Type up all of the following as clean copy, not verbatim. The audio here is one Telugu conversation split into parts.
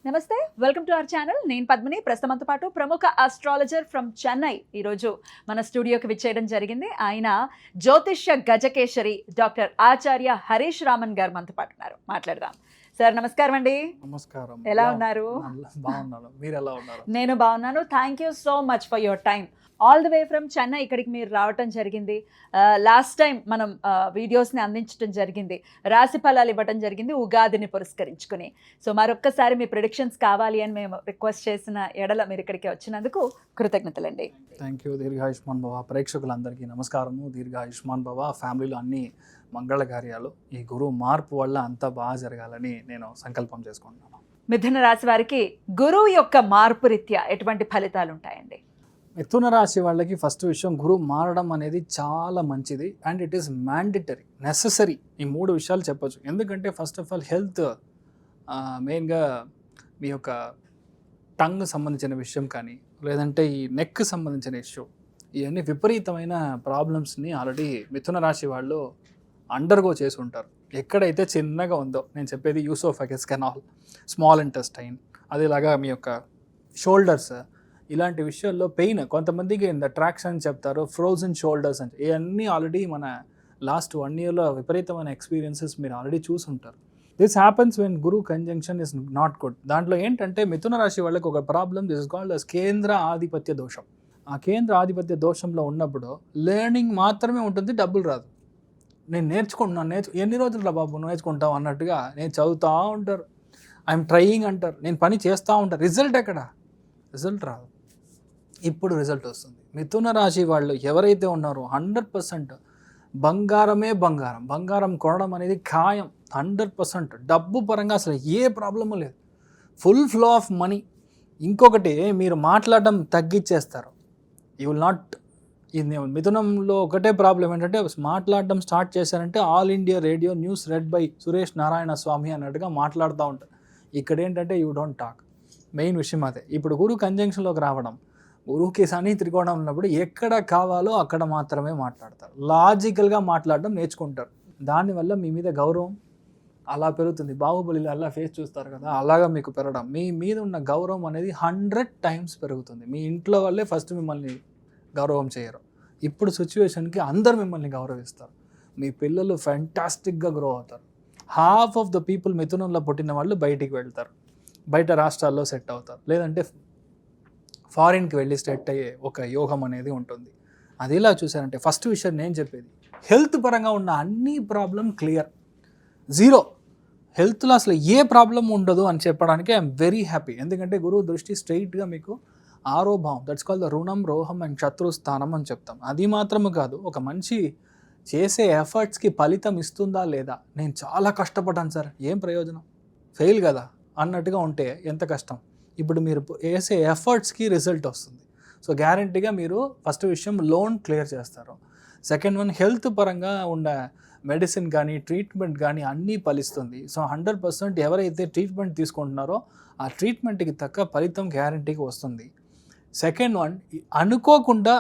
నమస్తే, వెల్కమ్ టు అవర్ ఛానల్. నేను పద్మిని. ప్రస్తుతంతో పాటు ప్రముఖ ఆస్ట్రాలజర్ ఫ్రమ్ చెన్నై ఈరోజు మన స్టూడియోకి విచ్చేయడం జరిగింది. ఆయన జ్యోతిష్య గజకేశరి డాక్టర్ ఆచార్య హరీష్ రామన్ గారు మనతో పాటు ఉన్నారు. మాట్లాడదాం. సార్ నమస్కారం అండి. నమస్కారం. ఎలా ఉన్నారు? బాగున్నాను. మీరు ఎలా ఉన్నారు? నేను బాగున్నాను. Thank you so much for your time. All the way from Chennai ఇక్కడికి మీరు రావటం జరిగింది. లాస్ట్ టైం మనం వీడియోస్ని అందించడం జరిగింది, రాశి ఫలాలు ఇవ్వటం జరిగింది ఉగాదిని పురస్కరించుకుని. సో మరొక్కసారి మీ ప్రిడిక్షన్స్ కావాలి అని మేము రిక్వెస్ట్ చేసిన ఎడల మీరు ఇక్కడికి వచ్చినందుకు కృతజ్ఞతలండి. Thank you. దీర్ఘాయుష్మాన్ భవ. ప్రేక్షకులందరికీ నమస్కారము. దీర్ఘాయుష్మాన్ భవ. ఫ్యామిలీలో అన్ని మంగళ కార్యాలు ఈ గురువు మార్పు వల్ల అంతా బాగా జరగాలని నేను సంకల్పం చేసుకుంటున్నాను. మిథున రాశి వారికి గురువు యొక్క మార్పు రీత్యా ఎటువంటి ఫలితాలు ఉంటాయండి? మిథున రాశి వాళ్ళకి ఫస్ట్ విషయం, గురువు మారడం అనేది చాలా మంచిది and it is mandatory, necessary. ఈ 3 విషయాలు చెప్పొచ్చు. ఎందుకంటే ఫస్ట్ ఆఫ్ ఆల్ హెల్త్, మెయిన్గా మీ యొక్క టంగ్ సంబంధించిన విషయం కానీ, లేదంటే ఈ నెక్ సంబంధించిన ఇష్యూ, ఇవన్నీ విపరీతమైన ప్రాబ్లమ్స్ని ఆల్రెడీ మిథున రాశి వాళ్ళు అండర్గో చేసి ఉంటారు. ఎక్కడైతే చిన్నగా ఉందో, నేను చెప్పేది యూసోఫాగస్ కెనాల్, స్మాల్ ఇంటెస్టైన్, అదేలాగా మీ యొక్క షోల్డర్స్, ఇలాంటి విషయాల్లో పెయిన్, కొంతమందికి ద ట్రాక్షన్ చెప్తారు, ఫ్రోజన్ షోల్డర్స్ అని, ఇవన్నీ ఆల్రెడీ మన లాస్ట్ 1 yearలో విపరీతమైన ఎక్స్పీరియన్సెస్ మీరు ఆల్రెడీ చూసుంటారు. This happens when Guru conjunction is not good. దాంట్లో ఏంటంటే మిథున రాశి వాళ్ళకి ఒక ప్రాబ్లం, దిస్ ఇస్ కాల్డ్ అస్ కేంద్ర ఆధిపత్య దోషం. ఆ కేంద్ర ఆధిపత్య దోషంలో ఉన్నప్పుడు లెర్నింగ్ మాత్రమే ఉంటుంది, డబ్బులు రాదు. నేను నేర్చుకుంటున్నాను, ఎన్ని రోజుల్లో బాబు నేర్చుకుంటావు అన్నట్టుగా నేను చదువుతూ ఉంటారు, ఐఎమ్ ట్రయింగ్ అంటారు, నేను పని చేస్తూ ఉంటాను, రిజల్ట్ ఎక్కడ? రిజల్ట్ రాదు. ఇప్పుడు రిజల్ట్ వస్తుంది. మిథున రాశి వాళ్ళు ఎవరైతే ఉన్నారో 100% బంగారమే బంగారం, బంగారం కొనడం అనేది ఖాయం. 100% డబ్బు పరంగా అసలు ఏ ప్రాబ్లము లేదు, ఫుల్ ఫ్లో ఆఫ్ మనీ. ఇంకొకటి, మీరు మాట్లాడడం తగ్గించేస్తారు. You will not. ఇది మిథునంలో ఒకటే ప్రాబ్లం ఏంటంటే, మాట్లాడడం స్టార్ట్ చేశారంటే all India radio news read by Suresh Narayana Swamy అన్నట్టుగా మాట్లాడుతూ ఉంటారు. ఇక్కడ ఏంటంటే యూ డోంట్ టాక్. మెయిన్ విషయం అదే. ఇప్పుడు గురు కంజంక్షన్లోకి రావడం, గురువుకి శని త్రికోణం ఉన్నప్పుడు ఎక్కడ కావాలో అక్కడ మాత్రమే మాట్లాడతారు. లాజికల్గా మాట్లాడడం నేర్చుకుంటారు. దానివల్ల మీ మీద గౌరవం అలా పెరుగుతుంది. బాహుబలిలో అలా ఫేస్ చూస్తారు కదా, అలాగా మీకు పెరగడం, మీ మీద ఉన్న గౌరవం అనేది 100 times పెరుగుతుంది. మీ ఇంట్లో వాళ్ళే ఫస్ట్ మిమ్మల్ని గౌరవం చేయరు. ఇప్పుడు సిచ్యువేషన్కి అందరు మిమ్మల్ని గౌరవిస్తారు. మీ పిల్లలు ఫ్యాంటాస్టిక్గా గ్రో అవుతారు. హాఫ్ ఆఫ్ ద పీపుల్ మిథునంలో పుట్టిన వాళ్ళు బయటికి వెళ్తారు, బయట రాష్ట్రాల్లో సెట్ అవుతారు, లేదంటే ఫారిన్కి వెళ్ళి సెట్ అయ్యే ఒక యోగం అనేది ఉంటుంది. అది ఇలా చూసారంటే ఫస్ట్ విషయం నేను చెప్పేది, హెల్త్ పరంగా ఉన్న అన్ని ప్రాబ్లం క్లియర్, జీరో. హెల్త్లో అసలు ఏ ప్రాబ్లం ఉండదు అని చెప్పడానికి ఐఎమ్ వెరీ హ్యాపీ. ఎందుకంటే గురువు దృష్టి స్ట్రైట్గా మీకు 6వ భావం, దట్స్ కాల్ ద రుణం, రోహం అండ్ శత్రుస్థానం అని చెప్తాం. అది మాత్రమే కాదు, ఒక మనిషి చేసే ఎఫర్ట్స్కి ఫలితం ఇస్తుందా లేదా. నేను చాలా కష్టపడ్డాను సార్, ఏం ప్రయోజనం, ఫెయిల్ కదా అన్నట్టుగా ఉంటే ఎంత కష్టం. ఇప్పుడు మీరు వేసే ఎఫర్ట్స్కి రిజల్ట్ వస్తుంది. సో గ్యారంటీగా మీరు ఫస్ట్ విషయం లోన్ క్లియర్ చేస్తారు. సెకండ్ వన్, హెల్త్ పరంగా ఉన్న మెడిసిన్ కానీ ట్రీట్మెంట్ కానీ అన్నీ ఫలిస్తుంది. సో 100% ఎవరైతే ట్రీట్మెంట్ తీసుకుంటున్నారో ఆ ట్రీట్మెంట్కి తగ్గ ఫలితం గ్యారంటీగా వస్తుంది. సెకండ్ వన్, అనుకోకుండా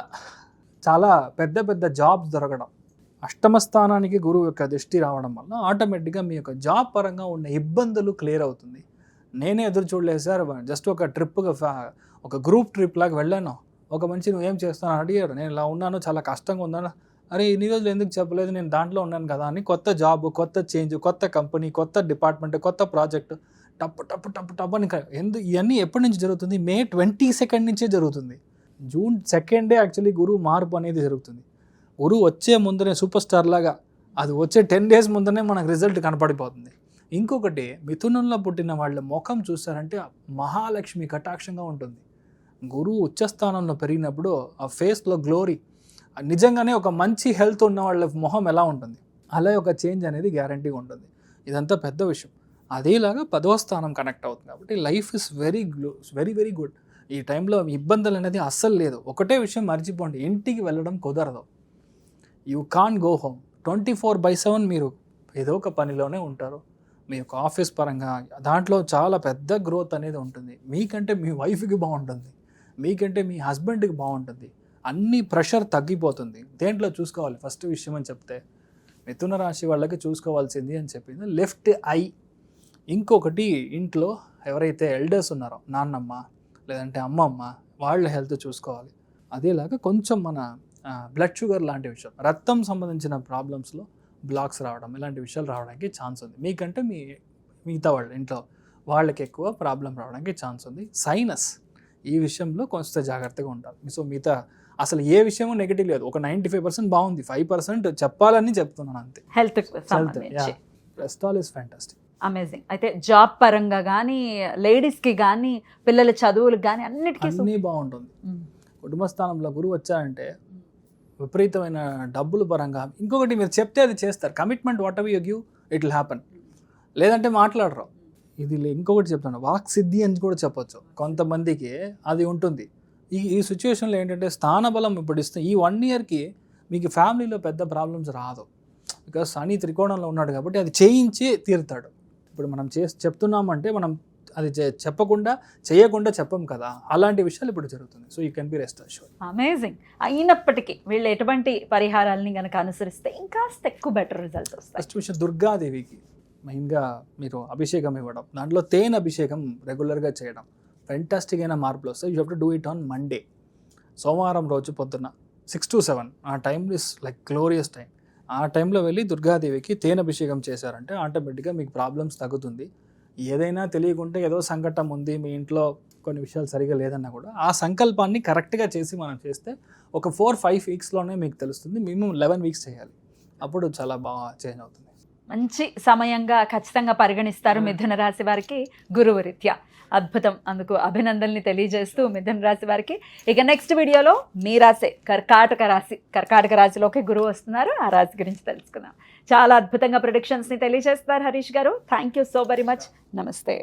చాలా పెద్ద పెద్ద జాబ్స్ దొరకడం, అష్టమ స్థానానికి గురువు యొక్క దృష్టి రావడం వల్ల ఆటోమేటిక్గా మీ యొక్క జాబ్ పరంగా ఉన్న ఇబ్బందులు క్లియర్ అవుతుంది. నేనే ఎదురు చూడలేదు సార్, జస్ట్ ఒక ట్రిప్గా ఒక గ్రూప్ ట్రిప్ లాగా వెళ్ళాను. ఒక మంచి నువ్వేం చేస్తాను అడిగారు, నేను ఇలా ఉన్నాను, చాలా కష్టంగా ఉన్నాను. అరే ఇన్ని రోజులు ఎందుకు చెప్పలేదు, నేను దాంట్లో ఉన్నాను కదా అని కొత్త జాబ్, కొత్త చేంజ్, కొత్త కంపెనీ, కొత్త డిపార్ట్మెంట్, కొత్త ప్రాజెక్ట్, టప్పు టప్పు టప్పు టప్పు అని. ఇవన్నీ ఎప్పటి నుంచి జరుగుతుంది? May 22nd నుంచే జరుగుతుంది. June 2nd యాక్చువల్లీ గురువు మార్పు అనేది జరుగుతుంది. గురువు వచ్చే ముందరే సూపర్ స్టార్ లాగా, అది వచ్చే 10 days ముందరే మనకు రిజల్ట్ కనపడిపోతుంది. ఇంకొకటి, మిథునంలో పుట్టిన వాళ్ళ ముఖం చూస్తారంటే మహాలక్ష్మి కటాక్షంగా ఉంటుంది. గురువు ఉచ్చస్థానంలో పెరిగినప్పుడు ఆ ఫేస్లో గ్లోరీ, నిజంగానే ఒక మంచి హెల్త్ ఉన్న వాళ్ళ మొహం ఎలా ఉంటుంది అలా ఒక చేంజ్ అనేది గ్యారంటీగా ఉంటుంది. ఇదంతా పెద్ద విషయం. అదేలాగా 10వ స్థానం కనెక్ట్ అవుతుంది కాబట్టి life is very very good. ఈ టైంలో ఇబ్బందులు అనేది అస్సలు లేదు. ఒకటే విషయం మర్చిపోండి, ఇంటికి వెళ్ళడం కుదరదు. You can go home. 24/7 మీరు ఏదో ఒక పనిలోనే ఉంటారు. మీ యొక్క ఆఫీస్ పరంగా దాంట్లో చాలా పెద్ద గ్రోత్ అనేది ఉంటుంది. మీకంటే మీ వైఫ్కి బాగుంటుంది, మీకంటే మీ హస్బెండ్కి బాగుంటుంది, అన్ని ప్రెషర్ తగ్గిపోతుంది. దేంట్లో చూసుకోవాలి ఫస్ట్ విషయం అని చెప్తే మిథున రాశి వాళ్ళకి చూసుకోవాల్సింది అని చెప్పింది లెఫ్ట్ ఐ. ఇంకొకటి, ఇంట్లో ఎవరైతే ఎల్డర్స్ ఉన్నారో నాన్నమ్మ లేదంటే అమ్మమ్మ వాళ్ళ హెల్త్ చూసుకోవాలి. అదేలాగా కొంచెం మన బ్లడ్ షుగర్ లాంటి విషయం, రక్తం సంబంధించిన ప్రాబ్లమ్స్లో బ్లాక్స్ రావడం ఇలాంటి విషయాలు రావడానికి ఛాన్స్ ఉంది. మీకంటే మిగతా వాళ్ళు ఇంట్లో వాళ్ళకి ఎక్కువ ప్రాబ్లం రావడానికి ఛాన్స్ ఉంది. సైనస్ ఈ విషయంలో కొంచెం జాగ్రత్తగా ఉండాలి. సో మిగతా అసలు ఏ విషయమూ నెగిటివ్ లేదు. ఒక 95% బాగుంది, 5% చెప్పాలని చెప్తున్నాను అంతే. Health rest all is fantastic. Amazing. అయితే జాబ్ పరంగా కానీ, లేడీస్కి కానీ, పిల్లల చదువులకు కానీ అన్నిటికీ అన్నీ బాగుంటుంది. కుటుంబ స్థానంలో గురువు వచ్చారంటే విపరీతమైన డబ్బుల పరంగా, ఇంకొకటి మీరు చెప్తే అది చేస్తారు. Commitment what ever you give it will happen. లేదంటే మాట్లాడరు. ఇది ఇంకొకటి చెప్తాను, వాక్ సిద్ధి అని కూడా చెప్పొచ్చు. కొంతమందికి అది ఉంటుంది. ఈ సిచ్యువేషన్లో ఏంటంటే స్థానబలం ఇప్పుడు ఇస్తే ఈ 1 yearకి మీకు ఫ్యామిలీలో పెద్ద ప్రాబ్లమ్స్ రాదు. బికాస్ శని త్రికోణంలో ఉన్నాడు కాబట్టి అది చేయించి తీరుతాడు. ఇప్పుడు మనం చెప్తున్నామంటే మనం అది చెప్పకుండా చేయకుండా చెప్పం కదా, అలాంటి విషయాలు ఇప్పుడు జరుగుతుంది. So you can be rest assured. Amazing. అయినప్పటికీ వీళ్ళు ఎటువంటి పరిహారాలని కనుక అనుసరిస్తే ఇంకాస్త ఎక్కువ బెటర్ రిజల్ట్స్ వస్తాయి. ఫస్ట్ విషయం దుర్గాదేవికి మెయిన్గా మీరు అభిషేకం ఇవ్వడం, దాంట్లో తేనె అభిషేకం రెగ్యులర్గా చేయడం, ఫెంటాస్టిక్ అయిన మార్పులు వస్తాయి. You have to do it on Monday, సోమవారం రోజు పొద్దున్న 6 to 7 ఆ time is like glorious time. ఆ టైంలో వెళ్ళి దుర్గాదేవికి తేనె అభిషేకం చేశారంటే ఆటోమేటిక్గా మీకు ప్రాబ్లమ్స్ తగ్గుతుంది. ఏదైనా తెలియకుంటే ఏదో సంకటం ఉంది, మీ ఇంట్లో కొన్ని విషయాలు సరిగా లేదన్నా కూడా ఆ సంకల్పాన్ని కరెక్ట్గా చేసి మనం చేస్తే ఒక 4-5 వీక్స్లోనే మీకు తెలుస్తుంది. మినిమం 11 weeks చేయాలి, అప్పుడు చాలా బాగా చేంజ్ అవుతుంది. మంచి సమయంగా ఖచ్చితంగా పరిగణిస్తారు మిథున రాశి వారికి గురువు రీత్యా. అద్భుతం. అందుకు అభినందనల్ని తెలియజేస్తూ మిథున రాశి వారికి ఇక నెక్స్ట్ వీడియోలో మీ రాశి కర్కాటక రాశిలోకి గురువు వస్తున్నారు. ఆ రాశి గురించి తెలుసుకుందాం. చాలా అద్భుతంగా ప్రిడిక్షన్స్ని తెలియజేస్తున్నారు హరీష్ గారు. Thank you so very much. నమస్తే.